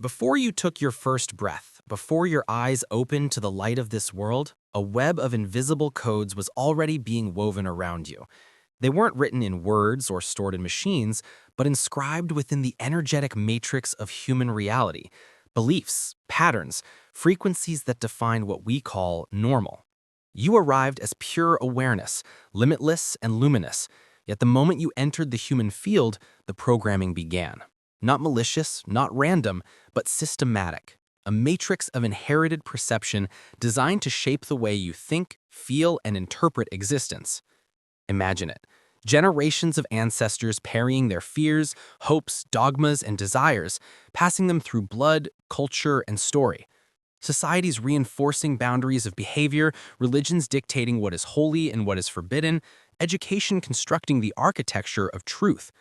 Before you took your first breath, before your eyes opened to the light of this world, a web of invisible codes was already being woven around you. They weren't written in words or stored in machines, but inscribed within the energetic matrix of human reality, beliefs, patterns, frequencies that define what we call normal. You arrived as pure awareness, limitless and luminous, yet the moment you entered the human field, the programming began. Not malicious, not random, but systematic. A matrix of inherited perception designed to shape the way you think, feel, and interpret existence. Imagine it. Generations of ancestors parrying their fears, hopes, dogmas, and desires, passing them through blood, culture, and story. Societies reinforcing boundaries of behavior, religions dictating what is holy and what is forbidden, education constructing the architecture of truth.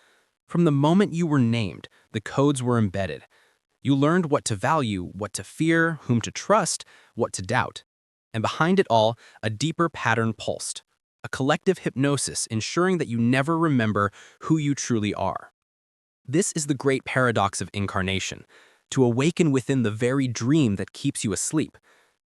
From the moment you were named, the codes were embedded. You learned what to value, what to fear, whom to trust, what to doubt. And behind it all, a deeper pattern pulsed. A collective hypnosis ensuring that you never remember who you truly are. This is the great paradox of incarnation, to awaken within the very dream that keeps you asleep.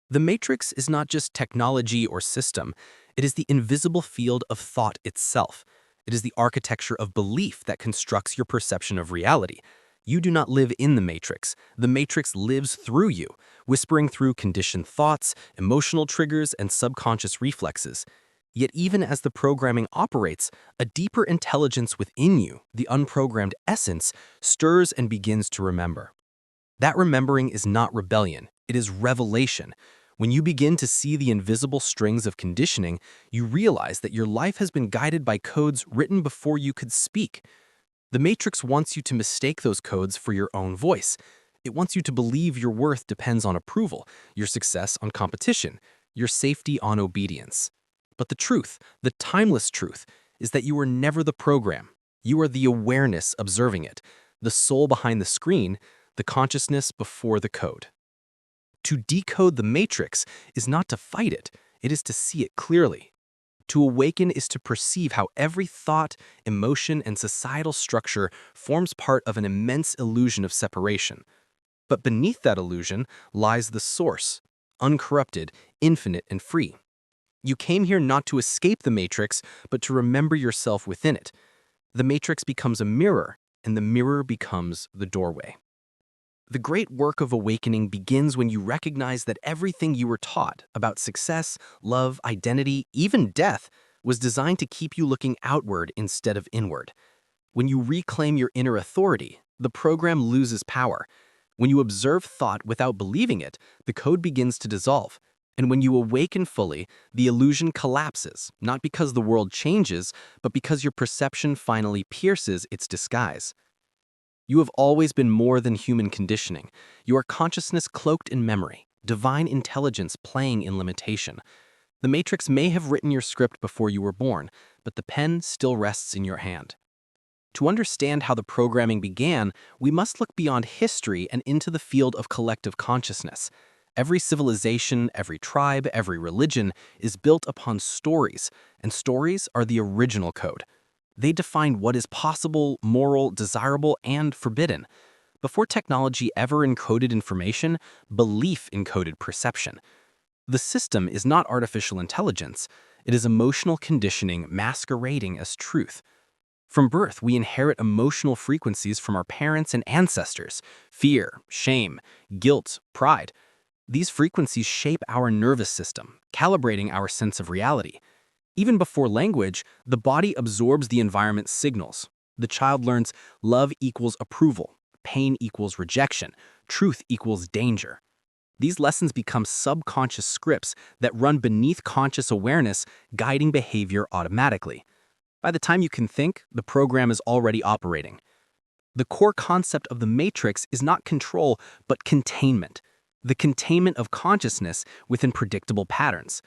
The matrix is not just technology or system, it is the invisible field of thought itself. It is the architecture of belief that constructs your perception of reality. You do not live in the matrix lives through you, whispering through conditioned thoughts, emotional triggers, and subconscious reflexes. Yet even as the programming operates, a deeper intelligence within you, the unprogrammed essence, stirs and begins to remember. That remembering is not rebellion, it is revelation. When you begin to see the invisible strings of conditioning, you realize that your life has been guided by codes written before you could speak. The Matrix wants you to mistake those codes for your own voice. It wants you to believe your worth depends on approval, your success on competition, your safety on obedience. But the truth, the timeless truth, is that you are never the program. You are the awareness observing it, the soul behind the screen, the consciousness before the code. To decode the matrix is not to fight it, it is to see it clearly. To awaken is to perceive how every thought, emotion, and societal structure forms part of an immense illusion of separation. But beneath that illusion lies the source, uncorrupted, infinite, and free. You came here not to escape the matrix, but to remember yourself within it. The matrix becomes a mirror, and the mirror becomes the doorway. The great work of awakening begins when you recognize that everything you were taught about success, love, identity, even death, was designed to keep you looking outward instead of inward. When you reclaim your inner authority, the program loses power. When you observe thought without believing it, the code begins to dissolve. And when you awaken fully, the illusion collapses, not because the world changes, but because your perception finally pierces its disguise. You have always been more than human conditioning. You are consciousness cloaked in memory, divine intelligence playing in limitation. The Matrix may have written your script before you were born, but the pen still rests in your hand. To understand how the programming began, we must look beyond history and into the field of collective consciousness. Every civilization, every tribe, every religion is built upon stories, and stories are the original code. They define what is possible, moral, desirable, and forbidden. Before technology ever encoded information, belief encoded perception. The system is not artificial intelligence. It is emotional conditioning masquerading as truth. From birth, we inherit emotional frequencies from our parents and ancestors: fear, shame, guilt, pride. These frequencies shape our nervous system, calibrating our sense of reality. Even before language, the body absorbs the environment's signals. The child learns love equals approval, pain equals rejection, truth equals danger. These lessons become subconscious scripts that run beneath conscious awareness, guiding behavior automatically. By the time you can think, the program is already operating. The core concept of the matrix is not control, but containment. The containment of consciousness within predictable patterns.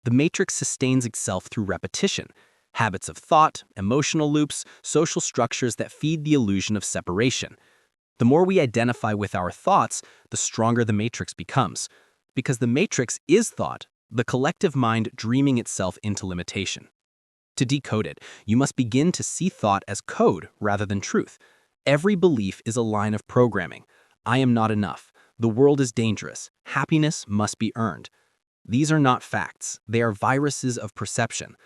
The matrix sustains itself through repetition, habits of thought, emotional loops, social structures that feed the illusion of separation. The more we identify with our thoughts, the stronger the matrix becomes. Because the matrix is thought, the collective mind dreaming itself into limitation. To decode it, you must begin to see thought as code rather than truth. Every belief is a line of programming, I am not enough. The world is dangerous. Happiness must be earned. These are not facts. They are viruses of perception.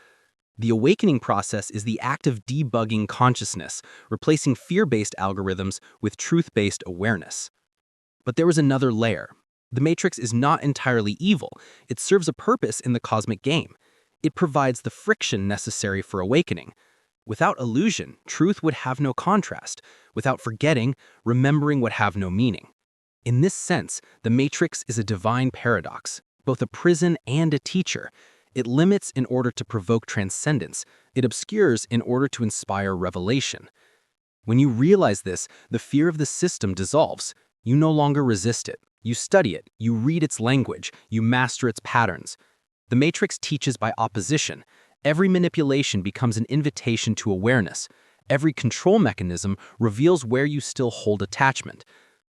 The awakening process is the act of debugging consciousness, replacing fear-based algorithms with truth-based awareness. But there was another layer. The Matrix is not entirely evil. It serves a purpose in the cosmic game. It provides the friction necessary for awakening. Without illusion, truth would have no contrast. Without forgetting, remembering would have no meaning. In this sense, the Matrix is a divine paradox, both a prison and a teacher. It limits in order to provoke transcendence. It obscures in order to inspire revelation. When you realize this, the fear of the system dissolves. You no longer resist it. You study it. You read its language. You master its patterns. The Matrix teaches by opposition. Every manipulation becomes an invitation to awareness. Every control mechanism reveals where you still hold attachment.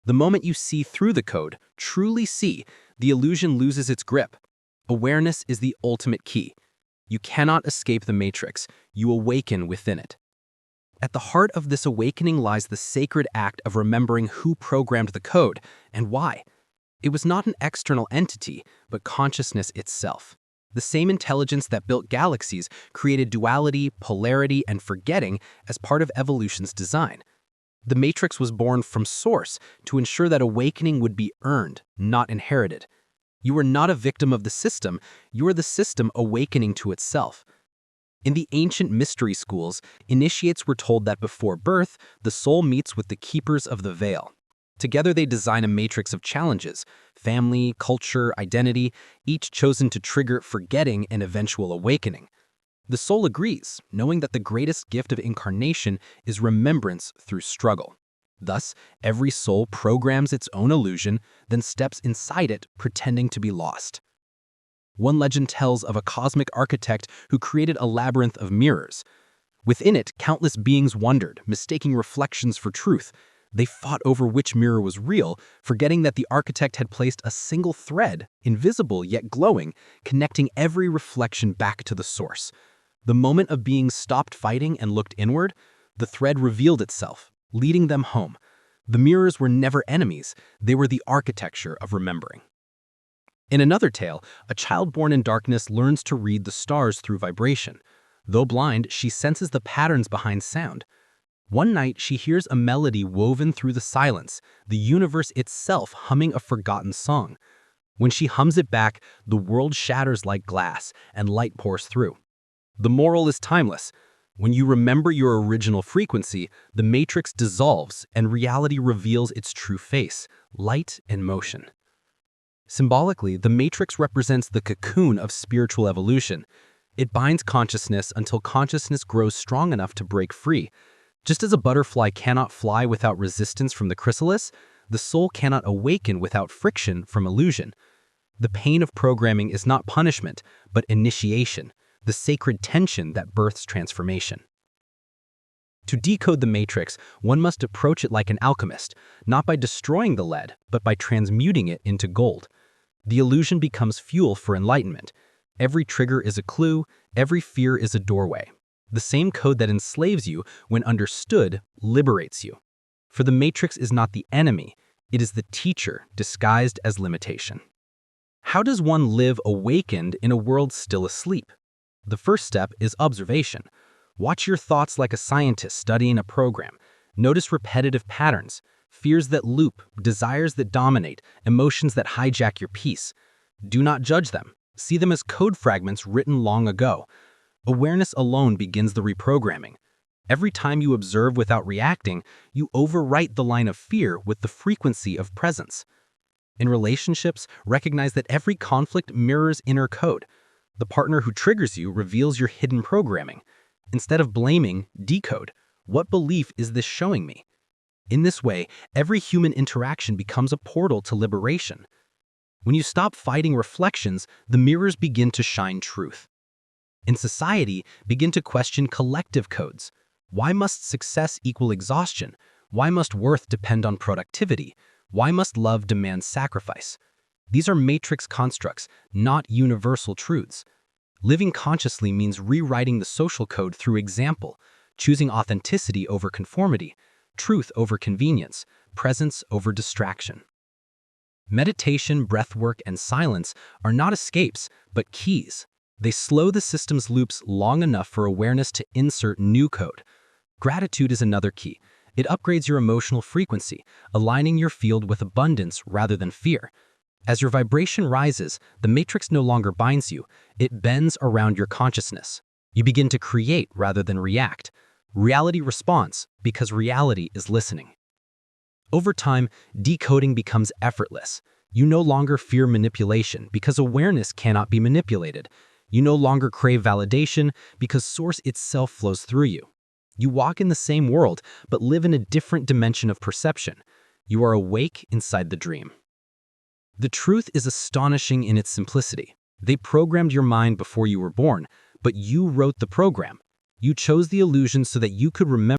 The moment you see through the code, truly see, the illusion loses its grip. Awareness is the ultimate key. You cannot escape the Matrix. You awaken within it. At the heart of this awakening lies the sacred act of remembering who programmed the code and why. It was not an external entity, but consciousness itself. The same intelligence that built galaxies created duality, polarity, and forgetting as part of evolution's design. The Matrix was born from source to ensure that awakening would be earned, not inherited. You are not a victim of the system, you are the system awakening to itself. In the ancient mystery schools, initiates were told that before birth, the soul meets with the keepers of the veil. Together they design a matrix of challenges, family, culture, identity, each chosen to trigger forgetting and eventual awakening. The soul agrees, knowing that the greatest gift of incarnation is remembrance through struggle. Thus, every soul programs its own illusion, then steps inside it, pretending to be lost. One legend tells of a cosmic architect who created a labyrinth of mirrors. Within it, countless beings wondered, mistaking reflections for truth. They fought over which mirror was real, forgetting that the architect had placed a single thread, invisible yet glowing, connecting every reflection back to the source. The moment of beings stopped fighting and looked inward, the thread revealed itself, leading them home. The mirrors were never enemies, they were the architecture of remembering. In another tale, a child born in darkness learns to read the stars through vibration. Though blind, she senses the patterns behind sound. One night, she hears a melody woven through the silence, the universe itself humming a forgotten song. When she hums it back, the world shatters like glass, and light pours through. The moral is timeless. When you remember your original frequency, the matrix dissolves and reality reveals its true face, light and motion. Symbolically, the matrix represents the cocoon of spiritual evolution. It binds consciousness until consciousness grows strong enough to break free. Just as a butterfly cannot fly without resistance from the chrysalis, the soul cannot awaken without friction from illusion. The pain of programming is not punishment, but initiation, the sacred tension that births transformation. To decode the matrix, one must approach it like an alchemist, not by destroying the lead, but by transmuting it into gold. The illusion becomes fuel for enlightenment. Every trigger is a clue, every fear is a doorway. The same code that enslaves you, when understood, liberates you. For the matrix is not the enemy, it is the teacher disguised as limitation. How does one live awakened in a world still asleep? The first step is observation. Watch your thoughts like a scientist studying a program. Notice repetitive patterns, fears that loop, desires that dominate, emotions that hijack your peace. Do not judge them. See them as code fragments written long ago. Awareness alone begins the reprogramming. Every time you observe without reacting, you overwrite the line of fear with the frequency of presence. In relationships, recognize that every conflict mirrors inner code. The partner who triggers you reveals your hidden programming. Instead of blaming, decode. What belief is this showing me? In this way, every human interaction becomes a portal to liberation. When you stop fighting reflections, the mirrors begin to shine truth. In society, begin to question collective codes. Why must success equal exhaustion? Why must worth depend on productivity? Why must love demand sacrifice? These are matrix constructs, not universal truths. Living consciously means rewriting the social code through example, choosing authenticity over conformity, truth over convenience, presence over distraction. Meditation, breathwork, and silence are not escapes, but keys. They slow the system's loops long enough for awareness to insert new code. Gratitude is another key. It upgrades your emotional frequency, aligning your field with abundance rather than fear. As your vibration rises, the matrix no longer binds you, it bends around your consciousness. You begin to create rather than react. Reality responds because reality is listening. Over time, decoding becomes effortless. You no longer fear manipulation because awareness cannot be manipulated. You no longer crave validation because source itself flows through you. You walk in the same world, but live in a different dimension of perception. You are awake inside the dream. The truth is astonishing in its simplicity. They programmed your mind before you were born, but you wrote the program. You chose the illusion so that you could remember